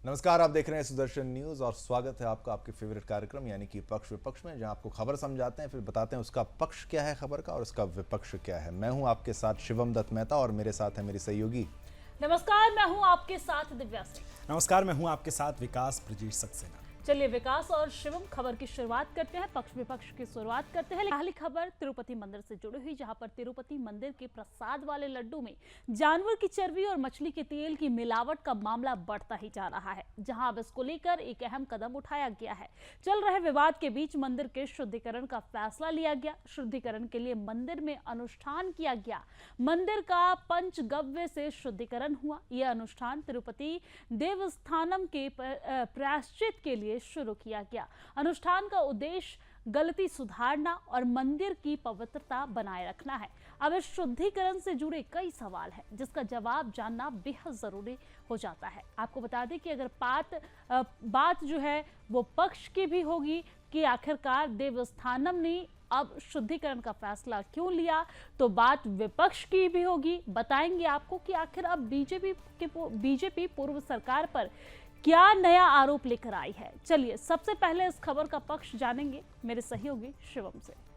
नमस्कार, आप देख रहे हैं सुदर्शन न्यूज और स्वागत है आपका आपके फेवरेट कार्यक्रम यानी कि पक्ष विपक्ष में, जहां आपको खबर समझाते हैं, फिर बताते हैं उसका पक्ष क्या है खबर का और उसका विपक्ष क्या है। मैं हूं आपके साथ शिवम दत्त मेहता और मेरे साथ है मेरी सहयोगी। नमस्कार, मैं हूं आपके साथ दिव्या सिंह। नमस्कार, मैं हूं आपके साथ विकास ब्रजेश सक्सेना। चलिए विकास और शिवम खबर की शुरुआत करते हैं, पक्ष विपक्ष की शुरुआत करते हैं। पहली खबर तिरुपति मंदिर से जुड़ी हुई, जहां पर तिरुपति मंदिर के प्रसाद वाले लड्डू में जानवर की चर्बी और मछली के तेल की मिलावट का मामला बढ़ता ही जा रहा है, जहां अब इसको लेकर एक अहम कदम उठाया गया है। चल रहे विवाद के बीच मंदिर के शुद्धिकरण का फैसला लिया गया। शुद्धिकरण के लिए मंदिर में अनुष्ठान किया गया। मंदिर का पंचगव्य से शुद्धिकरण हुआ। यह अनुष्ठान तिरुपति देवस्थानम के प्रायश्चित के लिए शुरू किया गया। अनुष्ठान का उद्देश्य गलती सुधारना और मंदिर की पवित्रता बनाए रखना है। अब इस शुद्धिकरण से जुड़े कई सवाल हैं, जिसका जवाब जानना बेहद जरूरी हो जाता है। आपको बता दें कि अगर बात जो है वो पक्ष की भी होगी कि आखिरकार देवस्थानम ने अब शुद्धिकरण का फैसला क्यों लिया, तो बात विपक्ष की भी होगी। बताएंगे आपको कि आखिर अब बीजेपी पूर्व सरकार पर क्या नया आरोप लेकर आई है। चलिए सबसे पहले इस खबर का पक्ष जानेंगे मेरे सहयोगी शिवम से।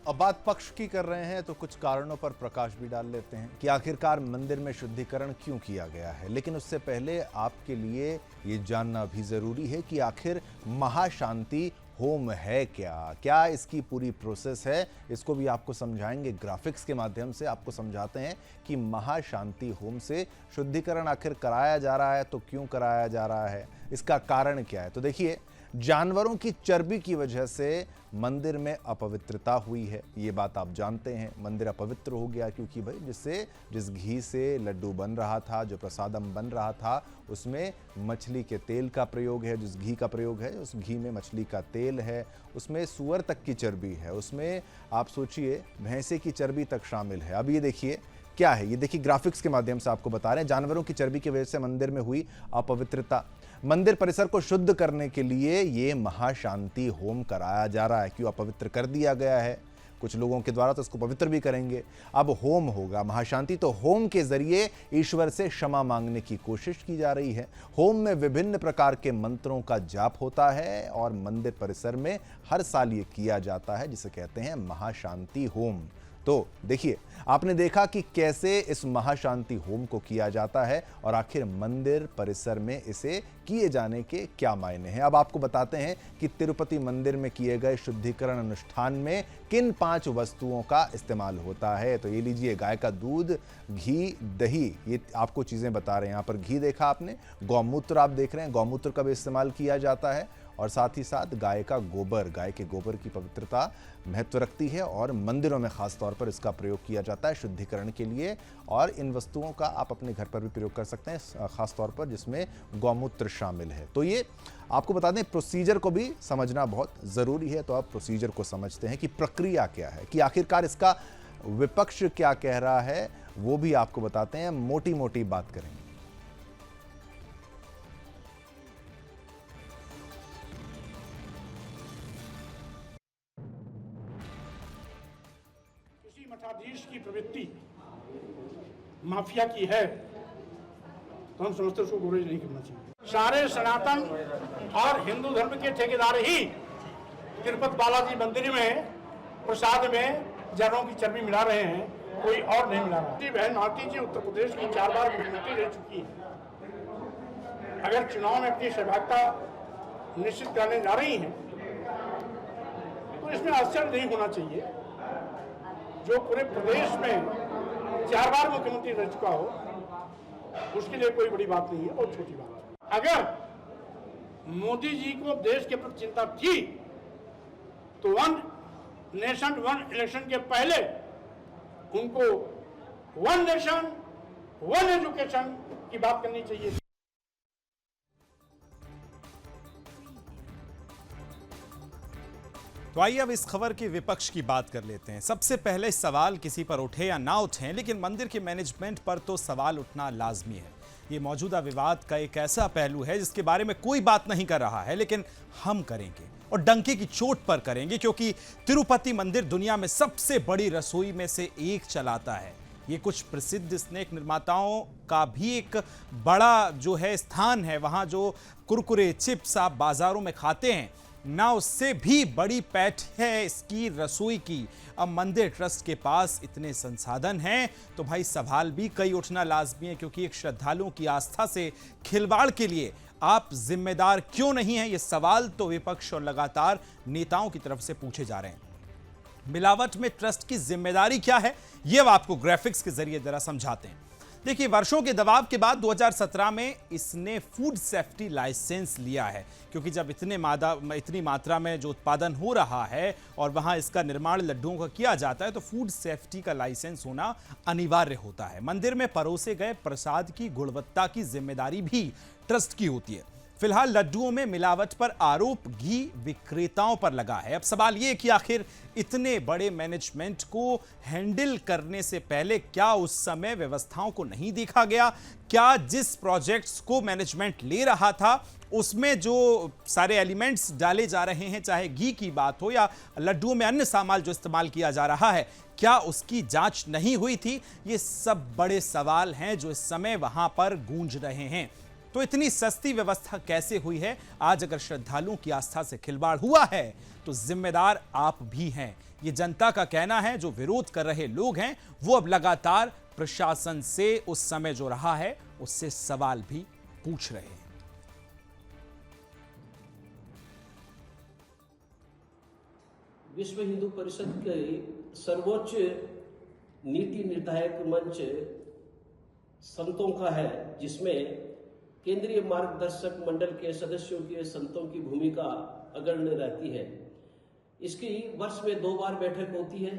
अब बात पक्ष की कर रहे हैं तो कुछ कारणों पर प्रकाश भी डाल लेते हैं कि आखिरकार मंदिर में शुद्धिकरण क्यों किया गया है। लेकिन उससे पहले आपके लिए ये जानना भी जरूरी है कि आखिर महाशांति होम है क्या इसकी पूरी प्रोसेस है। इसको भी आपको समझाएंगे, ग्राफिक्स के माध्यम से आपको समझाते हैं कि महाशांति होम से शुद्धिकरण आखिर कराया जा रहा है तो क्यों कराया जा रहा है, इसका कारण क्या है। तो देखिए, जानवरों की चर्बी की वजह से मंदिर में अपवित्रता हुई है, ये बात आप जानते हैं। मंदिर अपवित्र हो गया क्योंकि भाई जिस घी से लड्डू बन रहा था, जो प्रसादम बन रहा था, उसमें मछली के तेल का प्रयोग है। जिस घी का प्रयोग है उस घी में मछली का तेल है, उसमें सूअर तक की चर्बी है, उसमें आप सोचिए भैंसे की चर्बी तक शामिल है। अब ये देखिए क्या है, ये देखिए ग्राफिक्स के माध्यम से आपको बता रहे हैं। जानवरों की चर्बी की वजह से मंदिर में हुई अपवित्रता। मंदिर परिसर को शुद्ध करने के लिए ये महाशांति होम कराया जा रहा है। क्यों अपवित्र कर दिया गया है कुछ लोगों के द्वारा, तो इसको पवित्र भी करेंगे। अब होम होगा महाशांति, तो होम के जरिए ईश्वर से क्षमा मांगने की कोशिश की जा रही है। होम में विभिन्न प्रकार के मंत्रों का जाप होता है और मंदिर परिसर में हर साल ये किया जाता है, जिसे कहते हैं महाशांति होम। तो देखिए, आपने देखा कि कैसे इस महाशांति होम को किया जाता है और आखिर मंदिर परिसर में इसे किए जाने के क्या मायने हैं। अब आपको बताते हैं कि तिरुपति मंदिर में किए गए शुद्धिकरण अनुष्ठान में किन 5 वस्तुओं का इस्तेमाल होता है। तो ये लीजिए, गाय का दूध, घी, दही, ये आपको चीजें बता रहे हैं। यहाँ पर घी देखा आपने, गौमूत्र आप देख रहे हैं, गौमूत्र का भी इस्तेमाल किया जाता है और साथ ही साथ गाय का गोबर, गाय के गोबर की पवित्रता महत्व रखती है और मंदिरों में खास तौर पर इसका प्रयोग किया जाता है शुद्धिकरण के लिए। और इन वस्तुओं का आप अपने घर पर भी प्रयोग कर सकते हैं, खास तौर पर जिसमें गौमूत्र शामिल है। तो ये आपको बता दें, प्रोसीजर को भी समझना बहुत जरूरी है। तो आप प्रोसीजर को समझते हैं कि प्रक्रिया क्या है, कि आखिरकार इसका विपक्ष क्या कह रहा है, वो भी आपको बताते हैं। मोटी मोटी बात करेंगे। मठाधीश की प्रवृत्ति माफिया की है तो हम समझते उसको गुरेज नहीं करना चाहिए। सारे सनातन और हिंदू धर्म के ठेकेदार ही तिरुपति बालाजी मंदिर में प्रसाद में जानवरों की चर्बी मिला रहे हैं, कोई और नहीं मिला रहा। बहन मालती जी उत्तर प्रदेश की 4 बार मुख्यमंत्री रह चुकी है। अगर चुनाव में अपनी सहभागिता निश्चित करने जा रही हैं तो इसमें आश्चर्य नहीं होना चाहिए। जो पूरे प्रदेश में 4 बार मुख्यमंत्री रह चुका हो, उसके लिए कोई बड़ी बात नहीं है, बहुत छोटी बात है। अगर मोदी जी को देश के प्रति चिंता थी तो 1 नेशन 1 इलेक्शन के पहले उनको 1 नेशन 1 एजुकेशन की बात करनी चाहिए। तो आइए अब इस खबर के विपक्ष की बात कर लेते हैं। सबसे पहले सवाल किसी पर उठे या ना उठे, लेकिन मंदिर के मैनेजमेंट पर तो सवाल उठना लाजमी है। ये मौजूदा विवाद का एक ऐसा पहलू है जिसके बारे में कोई बात नहीं कर रहा है, लेकिन हम करेंगे और डंके की चोट पर करेंगे, क्योंकि तिरुपति मंदिर दुनिया में सबसे बड़ी रसोई में से एक चलाता है। ये कुछ प्रसिद्ध स्नैक निर्माताओं का भी एक बड़ा जो है स्थान है। वहां जो कुरकुरे चिप्स आप बाजारों में खाते हैं ना, उससे भी बड़ी पैठ है इसकी रसोई की। अब मंदिर ट्रस्ट के पास इतने संसाधन हैं तो भाई सवाल भी कई उठना लाजमी है, क्योंकि एक श्रद्धालुओं की आस्था से खिलवाड़ के लिए आप जिम्मेदार क्यों नहीं हैं? ये सवाल तो विपक्ष और लगातार नेताओं की तरफ से पूछे जा रहे हैं। मिलावट में ट्रस्ट की जिम्मेदारी क्या है, ये अब आपको ग्राफिक्स के जरिए जरा समझाते हैं। देखिए, वर्षों के दबाव के बाद 2017 में इसने फूड सेफ्टी लाइसेंस लिया है, क्योंकि जब इतनी मात्रा में जो उत्पादन हो रहा है और वहां इसका निर्माण लड्डुओं का किया जाता है, तो फूड सेफ्टी का लाइसेंस होना अनिवार्य होता है। मंदिर में परोसे गए प्रसाद की गुणवत्ता की जिम्मेदारी भी ट्रस्ट की होती है। फिलहाल लड्डुओं में मिलावट पर आरोप घी विक्रेताओं पर लगा है। अब सवाल यह कि आखिर इतने बड़े मैनेजमेंट को हैंडल करने से पहले क्या उस समय व्यवस्थाओं को नहीं देखा गया? क्या जिस प्रोजेक्ट्स को मैनेजमेंट ले रहा था उसमें जो सारे एलिमेंट्स डाले जा रहे हैं, चाहे घी की बात हो या लड्डुओं में अन्य सामान जो इस्तेमाल किया जा रहा है, क्या उसकी जांच नहीं हुई थी? ये सब बड़े सवाल हैं जो इस समय वहां पर गूंज रहे हैं। तो इतनी सस्ती व्यवस्था कैसे हुई है? आज अगर श्रद्धालुओं की आस्था से खिलवाड़ हुआ है तो जिम्मेदार आप भी हैं। ये जनता का कहना है। जो विरोध कर रहे लोग हैं वो अब लगातार प्रशासन से उस समय जो रहा है उससे सवाल भी पूछ रहे हैं। विश्व हिंदू परिषद के सर्वोच्च नीति निर्धारक मंच संतों का है, जिसमें केंद्रीय मार्गदर्शक मंडल के सदस्यों के संतों की भूमिका अग्रणी रहती है। इसकी वर्ष में 2 बार बैठक होती है।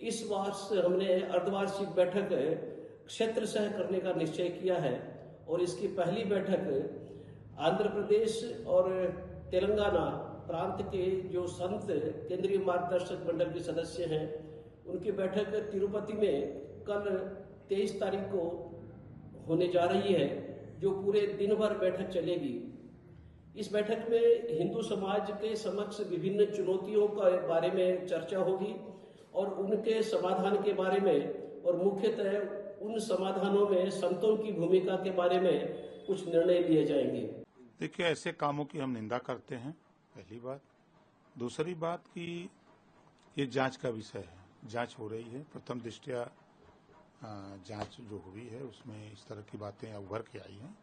इस वर्ष हमने अर्धवार्षिक बैठक क्षेत्र सह करने का निश्चय किया है और इसकी पहली बैठक आंध्र प्रदेश और तेलंगाना प्रांत के जो संत केंद्रीय मार्गदर्शक मंडल के सदस्य हैं उनकी बैठक तिरुपति में कल 23 तारीख को होने जा रही है, जो पूरे दिन भर बैठक चलेगी। इस बैठक में हिंदू समाज के समक्ष विभिन्न चुनौतियों के बारे में चर्चा होगी और उनके समाधान के बारे में, और मुख्यतः उन समाधानों में संतों की भूमिका के बारे में कुछ निर्णय लिए जाएंगे। देखिए, ऐसे कामों की हम निंदा करते हैं, पहली बात। दूसरी बात कि ये जांच का विषय है, जांच हो रही है। प्रथम दृष्टया जांच जो हुई है उसमें इस तरह की बातें उभर के आई हैं।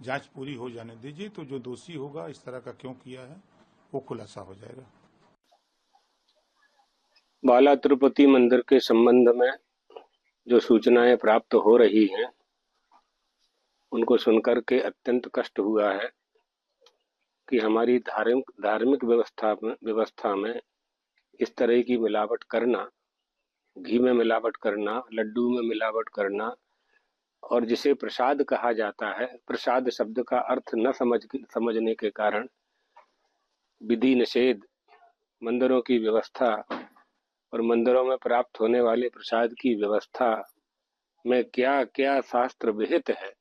जांच पूरी हो जाने दीजिए, तो जो दोषी होगा इस तरह का क्यों किया है वो खुलासा हो जाएगा। बाला तिरुपति मंदिर के संबंध में जो सूचनाएं प्राप्त हो रही हैं उनको सुनकर के अत्यंत कष्ट हुआ है कि हमारी धार्मिक व्यवस्था में इस तरह की मिलावट करना, घी में मिलावट करना, लड्डू में मिलावट करना, और जिसे प्रसाद कहा जाता है, प्रसाद शब्द का अर्थ न समझने के कारण विधि निषेध, मंदिरों की व्यवस्था और मंदिरों में प्राप्त होने वाले प्रसाद की व्यवस्था में क्या क्या शास्त्र विहित है।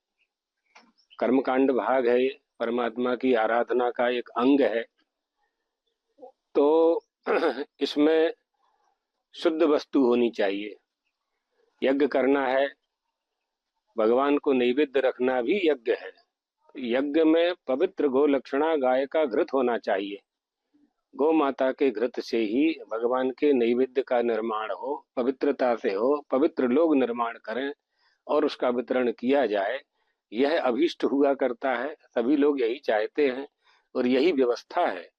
कर्मकांड भाग है, परमात्मा की आराधना का एक अंग है, तो इसमें शुद्ध वस्तु होनी चाहिए। यज्ञ करना है, भगवान को नैवेद्य रखना भी यज्ञ है। यज्ञ में पवित्र गो लक्षणा गाय का घृत होना चाहिए। गौ माता के घृत से ही भगवान के नैवेद्य का निर्माण हो, पवित्रता से हो, पवित्र लोग निर्माण करें और उसका वितरण किया जाए। यह अभीष्ट हुआ करता है, सभी लोग यही चाहते हैं और यही व्यवस्था है।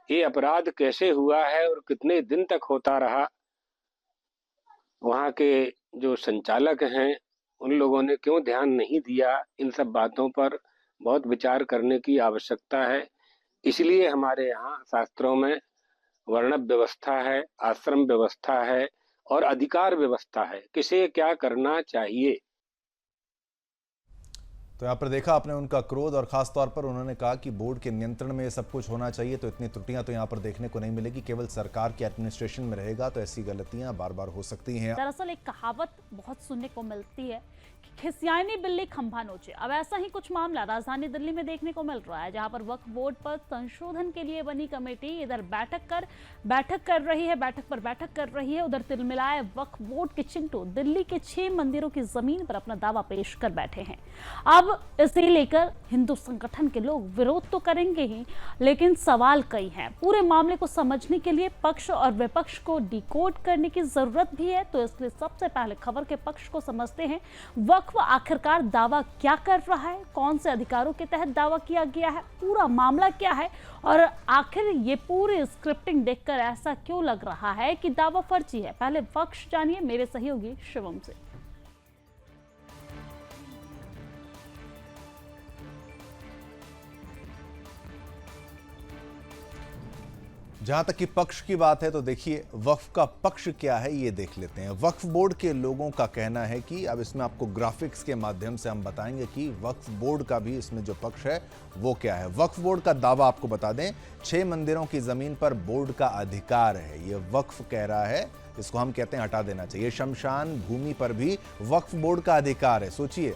ये अपराध कैसे हुआ है और कितने दिन तक होता रहा, वहाँ के जो संचालक हैं उन लोगों ने क्यों ध्यान नहीं दिया, इन सब बातों पर बहुत विचार करने की आवश्यकता है। इसलिए हमारे यहाँ शास्त्रों में वर्णव व्यवस्था है, आश्रम व्यवस्था है और अधिकार व्यवस्था है, किसे क्या करना चाहिए। तो यहाँ पर देखा आपने उनका क्रोध, और खास तौर पर उन्होंने कहा कि बोर्ड के नियंत्रण में ये सब कुछ होना चाहिए, तो इतनी त्रुटियां तो यहाँ पर देखने को नहीं मिलेगी। केवल सरकार के एडमिनिस्ट्रेशन में रहेगा तो ऐसी गलतियां बार बार हो सकती हैं। दरअसल एक कहावत बहुत सुनने को मिलती है खिसियानी बिल्ली खंभा नोचे। अब ऐसा ही कुछ मामला राजधानी दिल्ली में देखने को मिल रहा है, जहां पर वक्फ बोर्ड पर संशोधन के लिए बनी कमेटी इधर बैठक कर रही है, उधर तिलमिलाए वक्फ बोर्ड के चिंटू दिल्ली के 6 मंदिरों की जमीन पर अपना दावा पेश कर बैठे हैं। अब इसे लेकर हिंदू संगठन के लोग विरोध तो करेंगे ही, लेकिन सवाल कई हैं। पूरे मामले को समझने के लिए पक्ष और विपक्ष को डिकोड करने की जरूरत भी है, तो इसलिए सबसे पहले खबर के पक्ष को समझते हैं। वक्फ आखिरकार दावा क्या कर रहा है, कौन से अधिकारों के तहत दावा किया गया है, पूरा मामला क्या है, और आखिर ये पूरी स्क्रिप्टिंग देखकर ऐसा क्यों लग रहा है कि दावा फर्जी है। पहले पक्ष जानिए मेरे सहयोगी शिवम से। जहां तक कि पक्ष की बात है तो देखिए वक्फ का पक्ष क्या है ये देख लेते हैं। वक्फ बोर्ड के लोगों का कहना है कि अब इसमें आपको ग्राफिक्स के माध्यम से हम बताएंगे कि वक्फ बोर्ड का भी इसमें जो पक्ष है वो क्या है। वक्फ बोर्ड का दावा आपको बता दें, 6 मंदिरों की जमीन पर बोर्ड का अधिकार है, ये वक्फ कह रहा है, इसको हम कहते हैं हटा देना चाहिए। शमशान भूमि पर भी वक्फ बोर्ड का अधिकार है, सोचिए,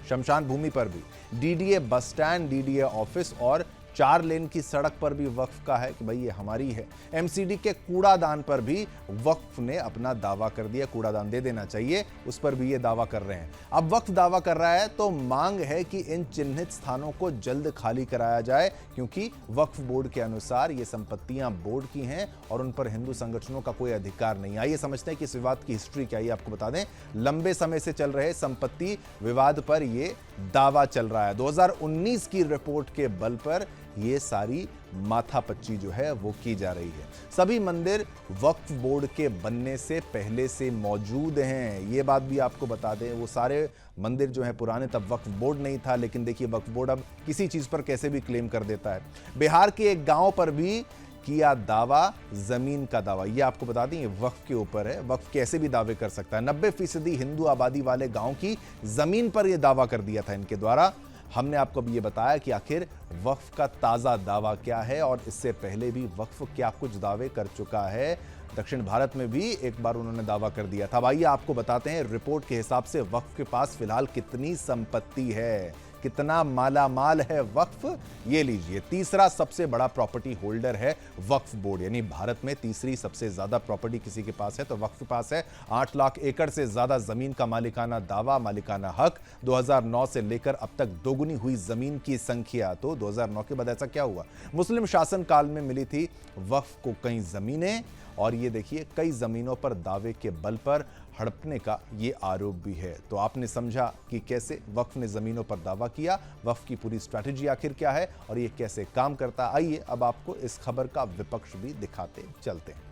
शमशान भूमि पर भी। DDA bus stand, DDA office और 4 लेन की सड़क पर भी वक्फ का है कि भाई ये हमारी है। एमसीडी के कूड़ादान पर भी वक्फ ने अपना दावा कर दिया, कूड़ादान दे देना चाहिए, उस पर भी ये दावा कर रहे हैं। अब वक्फ दावा कर रहा है तो मांग है कि इन चिन्हित स्थानों को जल्द खाली कराया जाए, क्योंकि वक्फ बोर्ड के अनुसार ये संपत्तियां बोर्ड की हैं और उन पर हिंदू संगठनों का कोई अधिकार नहीं। आइए समझते हैं कि इस विवाद की हिस्ट्री क्या है। आपको बता दें, लंबे समय से चल रहे संपत्ति विवाद पर यह दावा चल रहा है। 2019 की रिपोर्ट के बल पर ये सारी माथापच्ची जो है वो की जा रही है। सभी मंदिर वक्फ बोर्ड के बनने से पहले से मौजूद हैं, ये बात भी आपको बता दें। वो सारे मंदिर जो हैं पुराने, तब वक्फ बोर्ड नहीं था, लेकिन देखिए वक्फ बोर्ड अब किसी चीज पर कैसे भी क्लेम कर देता है। बिहार के एक गांव पर भी किया दावा, जमीन का दावा, ये आपको बता दें, ये वक्फ के ऊपर है। वक्फ कैसे भी दावे कर सकता है। 90% हिंदू आबादी वाले गांव की जमीन पर यह दावा कर दिया था इनके द्वारा। हमने आपको अब ये बताया कि आखिर वक्फ का ताज़ा दावा क्या है, और इससे पहले भी वक्फ क्या कुछ दावे कर चुका है। दक्षिण भारत में भी एक बार उन्होंने दावा कर दिया था। अब आइए आपको बताते हैं रिपोर्ट के हिसाब से वक्फ के पास फिलहाल कितनी संपत्ति है, कितना माला माल है वक्फ। ये लीजिए, तीसरा सबसे बड़ा प्रॉपर्टी होल्डर है वक्फ बोर्ड, यानी भारत में तीसरी सबसे ज्यादा प्रॉपर्टी किसी के पास है तो वक्फ के पास है। 8 लाख एकड़ से ज्यादा जमीन का मालिकाना दावा, मालिकाना हक। 2009 से लेकर अब तक दोगुनी हुई जमीन की संख्या। तो 2009 के बाद ऐसा क्या हुआ, मुस्लिम शासन काल में मिली थी वक्फ को कई जमीनें, और ये देखिए कई जमीनों पर दावे के बल पर हड़पने का ये आरोप भी है। तो आपने समझा कि कैसे वक्फ ने जमीनों पर दावा किया, वक्फ की पूरी स्ट्रैटेजी आखिर क्या है और ये कैसे काम करता है। आइए अब आपको इस खबर का विपक्ष भी दिखाते चलते हैं।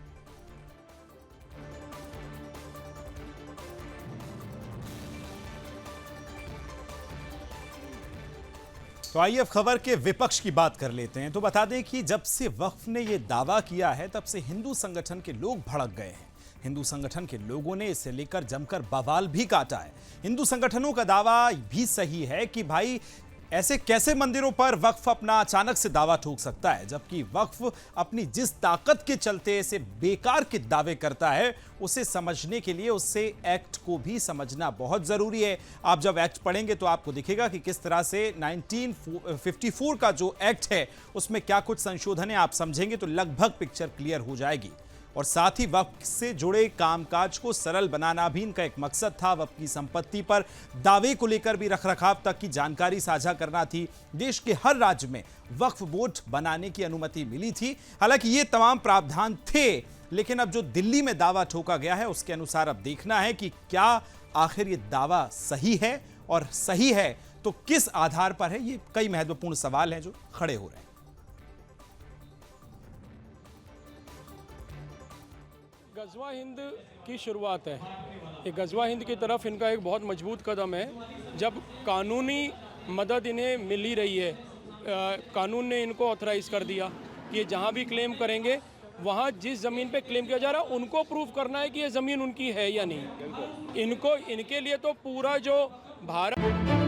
तो आइए अब खबर के विपक्ष की बात कर लेते हैं। तो बता दें कि जब से वक्फ ने यह दावा किया है तब से हिंदू संगठन के लोग भड़क गए हैं। हिंदू संगठन के लोगों ने इसे लेकर जमकर बवाल भी काटा है। हिंदू संगठनों का दावा भी सही है कि भाई ऐसे कैसे मंदिरों पर वक्फ अपना अचानक से दावा ठोक सकता है, जबकि वक्फ अपनी जिस ताकत के चलते ऐसे बेकार के दावे करता है, उसे समझने के लिए उससे एक्ट को भी समझना बहुत जरूरी है। आप जब एक्ट पढ़ेंगे तो आपको दिखेगा कि किस तरह से 1954 का जो एक्ट है उसमें क्या कुछ संशोधन है, आप समझेंगे तो लगभग पिक्चर क्लियर हो जाएगी। और साथ ही वक्फ से जुड़े कामकाज को सरल बनाना भी इनका एक मकसद था। वक्फ की संपत्ति पर दावे को लेकर भी रखरखाव तक की जानकारी साझा करना थी। देश के हर राज्य में वक्फ बोर्ड बनाने की अनुमति मिली थी। हालांकि ये तमाम प्रावधान थे, लेकिन अब जो दिल्ली में दावा ठोका गया है उसके अनुसार अब देखना है कि क्या आखिर ये दावा सही है, और सही है तो किस आधार पर है। ये कई महत्वपूर्ण सवाल हैं जो खड़े हो रहे हैं। गजवा हिंद की शुरुआत है। ये गजवा हिंद की तरफ इनका एक बहुत मजबूत कदम है। जब कानूनी मदद इन्हें मिल ही रही है, कानून ने इनको ऑथराइज कर दिया कि ये जहाँ भी क्लेम करेंगे वहाँ जिस ज़मीन पे क्लेम किया जा रहा है उनको प्रूव करना है कि ये ज़मीन उनकी है या नहीं। इनके लिए तो पूरा जो भारत